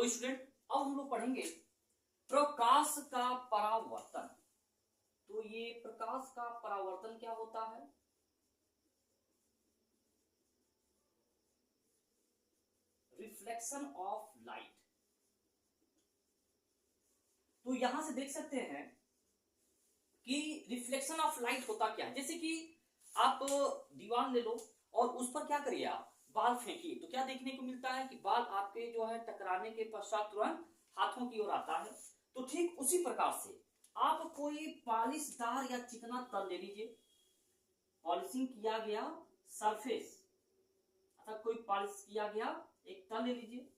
तो स्टूडेंट अब हम लोग पढ़ेंगे प्रकाश का परावर्तन। तो ये प्रकाश का परावर्तन क्या होता है? Reflection of light. तो यहां से देख सकते हैं कि रिफ्लेक्शन ऑफ लाइट होता क्या है। जैसे कि आप दीवार ले लो और उस पर क्या करिए, आप बाल फेंकिए, तो क्या देखने को मिलता है कि बाल आपके जो है टकराने के पश्चात तुरंत हाथों की ओर आता है। तो ठीक उसी प्रकार से आप कोई पॉलिशदार या चिकना तल ले लीजिए, पॉलिशिंग किया गया सरफेस अर्थात कोई पॉलिश किया गया एक तल ले लीजिए।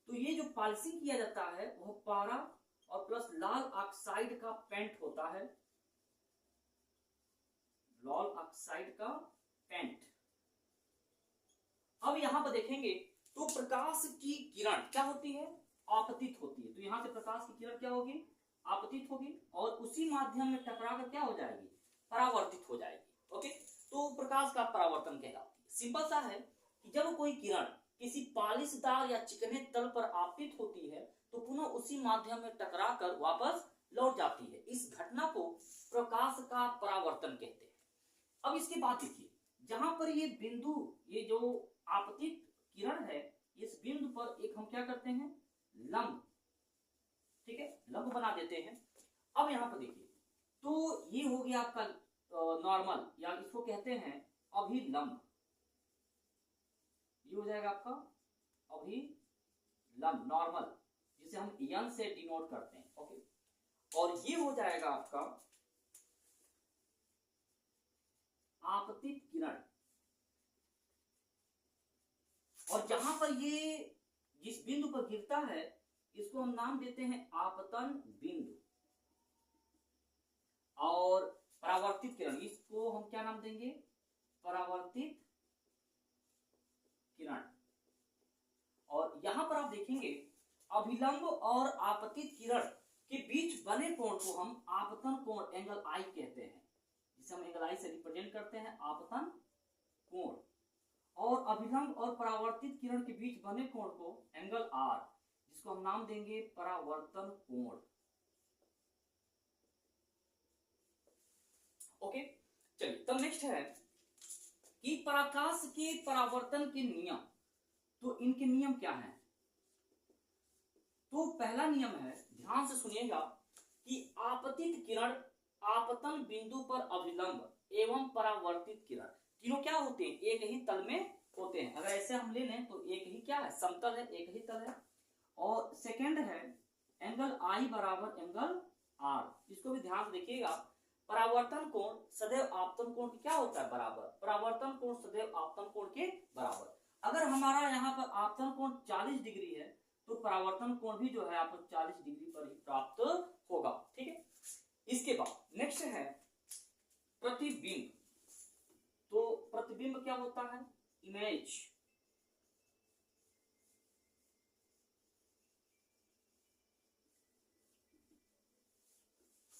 तो ये जो पॉलिशिंग किया जाता है वह पारा और प्लस लाल ऑक्साइड का पेंट होता है, लाल ऑक्साइड का पेंट। अब यहां पर देखेंगे तो प्रकाश की किरण क्या होती है? आपतित होती है। तो यहां से प्रकाश की किरण क्या होगी? आपतित होगी और उसी माध्यम में टकरा कर क्या हो जाएगी? परावर्तित हो जाएगी। ओके, तो प्रकाश का परावर्तन कहलाती है। सिंपल सा है कि जब कोई किरण किसी पॉलिशदार या चिकने तल पर आपतित होती है तो पुनः उसी माध्यम में टकरा कर वापस लौट जाती है। इस घटना को प्रकाश का परावर्तन कहते हैं। अब इसके बाद देखिए, जहां पर ये बिंदु, ये जो आपतित किरण है, इस बिंदु पर एक हम क्या करते हैं? लंब, ठीक है, लंब बना देते हैं। अब यहां पर देखिए, तो ये हो गया आपका नॉर्मल, या इसको कहते हैं अभिलंब। ये हो जाएगा आपका अभिलंब, नॉर्मल, जिसे हम यन से डिनोट करते हैं। ओके, और ये हो जाएगा आपका आपतित किरण। और जहां पर ये जिस बिंदु पर गिरता है इसको हम नाम देते हैं आपतन बिंदु। और परावर्तित किरण, इसको हम क्या नाम देंगे? परावर्तित किरण। और यहां पर आप देखेंगे अभिलंब और आपतित किरण के बीच बने कोण को हम आपतन कोण, एंगल आई कहते हैं, जिसे हम एंगल आई से रिप्रेजेंट करते हैं, आपतन कोण। और अभिलंब और परावर्तित किरण के बीच बने कोण को एंगल आर, जिसको हम नाम देंगे परावर्तन कोण। ओके, चलिए तब नेक्स्ट है कि प्रकाश के परावर्तन के नियम। तो इनके नियम क्या हैं? तो पहला नियम है, ध्यान से सुनिएगा, कि आपतित किरण आपतन बिंदु पर अभिलंब एवं परावर्तित किरण तीनों क्या होते हैं? एक ही तल में होते हैं। अगर ऐसे हम ले लें तो एक ही क्या है? समतल है, एक ही तल है। और सेकंड है एंगल आई बराबर एंगल आर। इसको भी ध्यान से देखिएगा, परावर्तन कोण सदैव आपतन कोण के क्या होता है? बराबर। परावर्तन कोण सदैव आपतन कोण के बराबर। अगर हमारा यहाँ पर आपतन कोण 40 डिग्री है तो परावर्तन कोण भी जो है आपको 40 डिग्री पर ही प्राप्त होगा। ठीक है, इसके बाद नेक्स्ट है प्रतिबिंब। तो प्रतिबिंब क्या होता है? इमेज।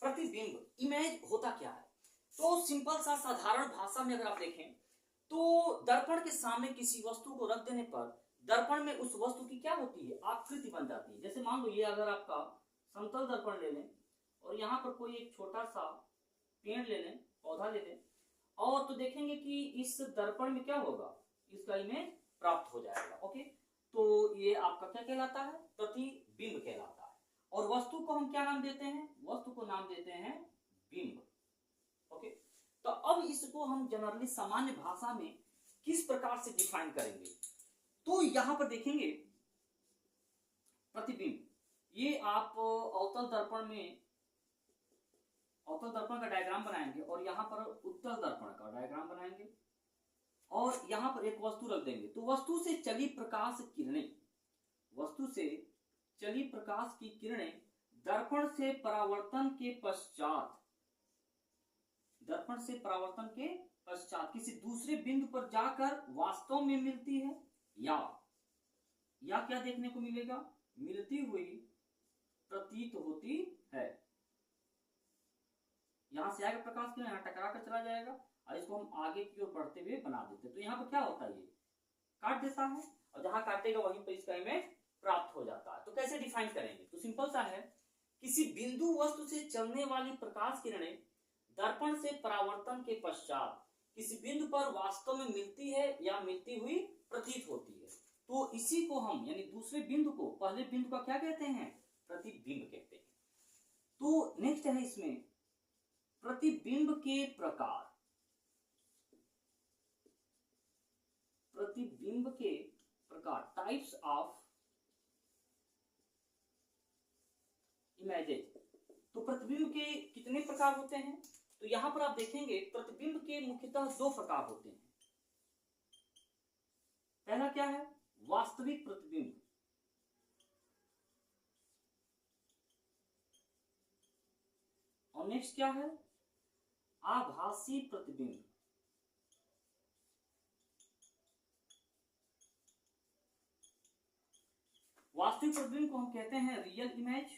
प्रतिबिंब, इमेज होता क्या है? तो सिंपल सा साधारण भाषा में अगर आप देखें तो दर्पण के सामने किसी वस्तु को रख देने पर दर्पण में उस वस्तु की क्या होती है? आकृति बन जाती है। जैसे मान लो ये अगर आपका समतल दर्पण ले लें और यहाँ पर कोई एक छोटा सा पेड़ ले लें, पौधा ले लें, और तो देखेंगे कि इस दर्पण में क्या होगा? इसका इमेज प्राप्त हो जाएगा। ओके, तो ये आपका क्या कहलाता है? प्रतिबिंब कहलाता है। और वस्तु को हम क्या नाम देते हैं? वस्तु को नाम देते हैं बिंब। ओके, तो अब इसको हम जनरली सामान्य भाषा में किस प्रकार से डिफाइन करेंगे? तो यहां पर देखेंगे प्रतिबिंब, ये आप अवतल दर्पण में अवतल दर्पण का डायग्राम बनाएंगे और यहां पर उत्तल दर्पण का डायग्राम बनाएंगे और यहां पर एक वस्तु रख देंगे। तो वस्तु से चली प्रकाश किरणें, वस्तु से चली प्रकाश की किरणें दर्पण से परावर्तन के पश्चात, दर्पण से परावर्तन के पश्चात किसी दूसरे बिंदु पर जाकर वास्तव में मिलती है या क्या देखने को मिलेगा? मिलती हुई प्रतीत होती है। यहां से आएगा प्रकाश किरण, यहां टकरा कर चला जाएगा और इसको हम आगे की ओर बढ़ते हुए बना देते हैं। तो यहां पर क्या होता है? ये काट देता है और जहां काटेगा वहीं पर इसका इमेज प्राप्त हो जाता है। तो कैसे डिफाइन करेंगे तो सिंपल सा है, किसी बिंदु वस्तु से चलने वाली प्रकाश किरणें दर्पण से परावर्तन के पश्चात किसी बिंदु पर वास्तव में मिलती है या मिलती हुई प्रतीत होती है। तो इसी को हम यानी दूसरे बिंदु को पहले बिंदु का क्या कहते हैं, प्रतिबिंब कहते हैं। तो नेक्स्ट है इसमें प्रतिबिंब के प्रकार। प्रतिबिंब के प्रकार, टाइप्स ऑफ इमेजेस। तो प्रतिबिंब के कितने प्रकार होते हैं, तो यहां पर आप देखेंगे प्रतिबिंब के मुख्यतः दो प्रकार होते हैं। पहला क्या है, वास्तविक प्रतिबिंब, और नेक्स्ट क्या है, आभासी प्रतिबिंब। वास्तविक प्रतिबिंब को हम कहते हैं रियल इमेज,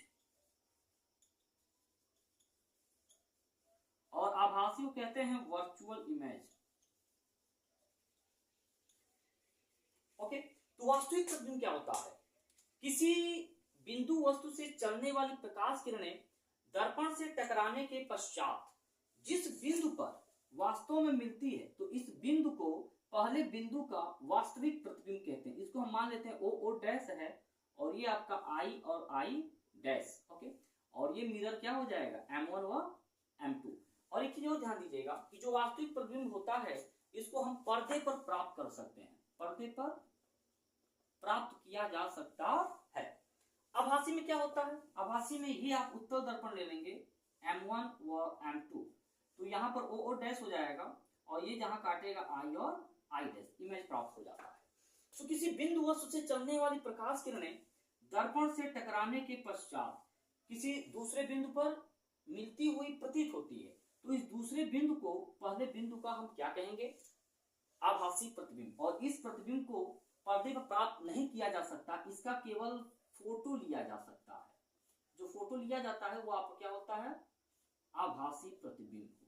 और आभासी को कहते हैं वर्चुअल इमेज। ओके, तो वास्तविक प्रतिबिंब क्या होता है, किसी बिंदु वस्तु से चलने वाली प्रकाश किरणें दर्पण से टकराने के पश्चात जिस बिंदु पर वास्तव में मिलती है, तो इस बिंदु को पहले बिंदु का वास्तविक प्रतिबिंब कहते हैं। इसको हम मान लेते हैं ओ डैश है, और ये आपका आई और आई डैश। ओके, और ये मिरर क्या हो जाएगा, M1 व M2। और एक चीज और ध्यान दीजिएगा कि जो वास्तविक प्रतिबिंब होता है इसको हम पर्दे पर प्राप्त कर सकते हैं, पर्दे पर प्राप्त किया जा सकता है। आभासी में क्या होता है, आभासी में ये आप उत्तल दर्पण ले लेंगे M1 व M2, तो यहाँ पर ओ डैश हो जाएगा, और ये जहां काटेगा आई और आई डैश, इमेज प्राप्त हो जाता है। तो किसी बिंदु वस्तु से चलने वाली प्रकाश किरणें दर्पण से टकराने के पश्चात किसी दूसरे बिंदु पर मिलती हुई प्रतीत होती है, तो इस दूसरे बिंदु को पहले बिंदु का हम क्या कहेंगे, आभासी प्रतिबिंब। और इस प्रतिबिंब को पर्दे पर प्राप्त नहीं किया जा सकता, इसका केवल फोटो लिया जा सकता है। जो फोटो लिया जाता है वो आपको क्या होता है, आभासी प्रतिबिंब।